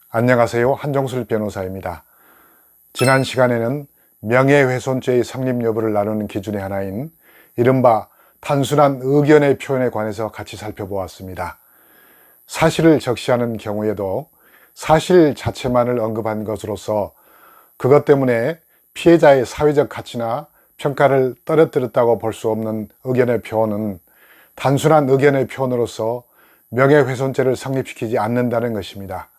안녕하세요. 한정술 변호사입니다. 지난 시간에는 명예훼손죄의 성립 여부를 나누는 기준의 하나인 이른바 단순한 의견의 표현에 관해서 같이 살펴보았습니다. 사실을 적시하는 경우에도 사실 자체만을 언급한 것으로서 그것 때문에 피해자의 사회적 가치나 평가를 떨어뜨렸다고 볼 수 없는 의견의 표현은 단순한 의견의 표현으로서 명예훼손죄를 성립시키지 않는다는 것입니다.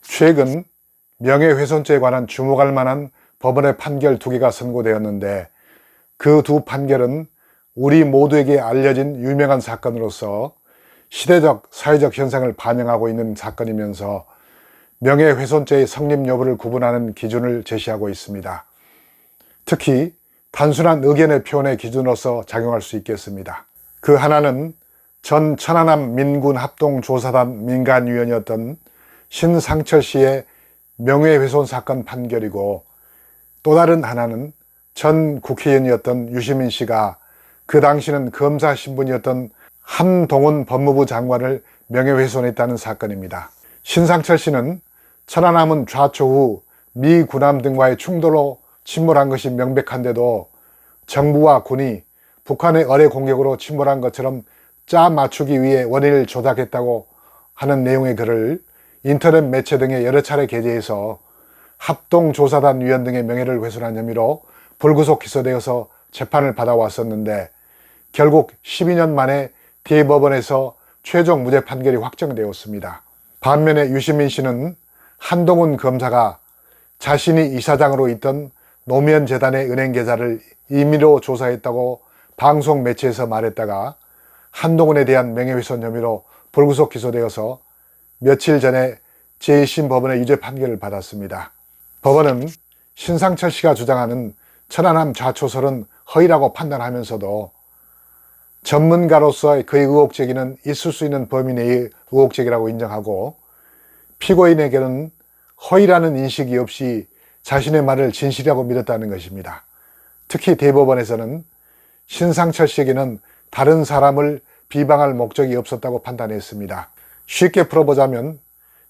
최근 명예훼손죄에 관한 주목할 만한 법원의 판결 2개가 선고되었는데 그 두 판결은 우리 모두에게 알려진 유명한 사건으로서 시대적 사회적 현상을 반영하고 있는 사건이면서 명예훼손죄의 성립 여부를 구분하는 기준을 제시하고 있습니다. 특히 단순한 의견의 표현의 기준으로서 작용할 수 있겠습니다. 그 하나는 전 천안함 민군합동조사단 민간위원이었던 신상철 씨의 명예훼손 사건 판결이고, 또 다른 하나는 전 국회의원이었던 유시민 씨가 그 당시는 검사 신분이었던 한동훈 법무부 장관을 명예훼손했다는 사건입니다. 신상철 씨는 천안함은 좌초 후 미 군함 등과의 충돌로 침몰한 것이 명백한데도 정부와 군이 북한의 어뢰 공격으로 침몰한 것처럼 짜 맞추기 위해 원인을 조작했다고 하는 내용의 글을 인터넷 매체 등의 여러 차례 게재해서 합동조사단 위원 등의 명예를 훼손한 혐의로 불구속 기소되어서 재판을 받아왔었는데 결국 12년 만에 대법원에서 최종 무죄 판결이 확정되었습니다. 반면에 유시민 씨는 한동훈 검사가 자신이 이사장으로 있던 노무현재단의 은행 계좌를 임의로 조사했다고 방송 매체에서 말했다가 한동훈에 대한 명예훼손 혐의로 불구속 기소되어서 며칠 전에 제1심 법원의 유죄 판결을 받았습니다. 법원은 신상철 씨가 주장하는 천안함 좌초설은 허위라고 판단하면서도 전문가로서의 그의 의혹 제기는 있을 수 있는 범위 내의 의혹 제기라고 인정하고, 피고인에게는 허위라는 인식이 없이 자신의 말을 진실이라고 믿었다는 것입니다. 특히 대법원에서는 신상철 씨에게는 다른 사람을 비방할 목적이 없었다고 판단했습니다. 쉽게 풀어보자면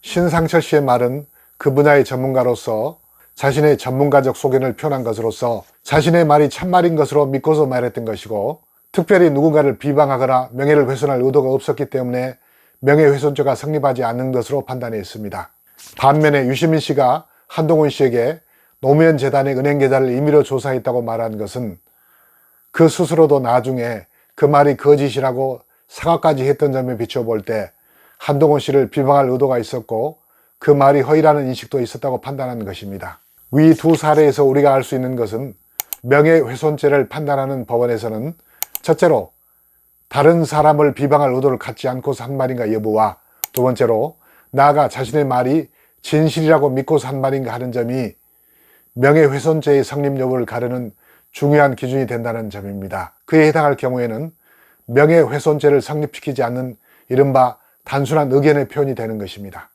신상철 씨의 말은 그 분야의 전문가로서 자신의 전문가적 소견을 표현한 것으로서 자신의 말이 참말인 것으로 믿고서 말했던 것이고, 특별히 누군가를 비방하거나 명예를 훼손할 의도가 없었기 때문에 명예훼손죄가 성립하지 않는 것으로 판단했습니다. 반면에 유시민 씨가 한동훈 씨에게 노무현 재단의 은행 계좌를 임의로 조사했다고 말한 것은 그 스스로도 나중에 그 말이 거짓이라고 사과까지 했던 점에 비춰볼 때 한동훈 씨를 비방할 의도가 있었고 그 말이 허위라는 인식도 있었다고 판단한 것입니다. 위 두 사례에서 우리가 알 수 있는 것은 명예훼손죄를 판단하는 법원에서는 첫째로 다른 사람을 비방할 의도를 갖지 않고서 한 말인가 여부와, 두 번째로 나아가 자신의 말이 진실이라고 믿고서 한 말인가 하는 점이 명예훼손죄의 성립 여부를 가르는 중요한 기준이 된다는 점입니다. 그에 해당할 경우에는 명예훼손죄를 성립시키지 않는 이른바 단순한 의견의 표현이 되는 것입니다.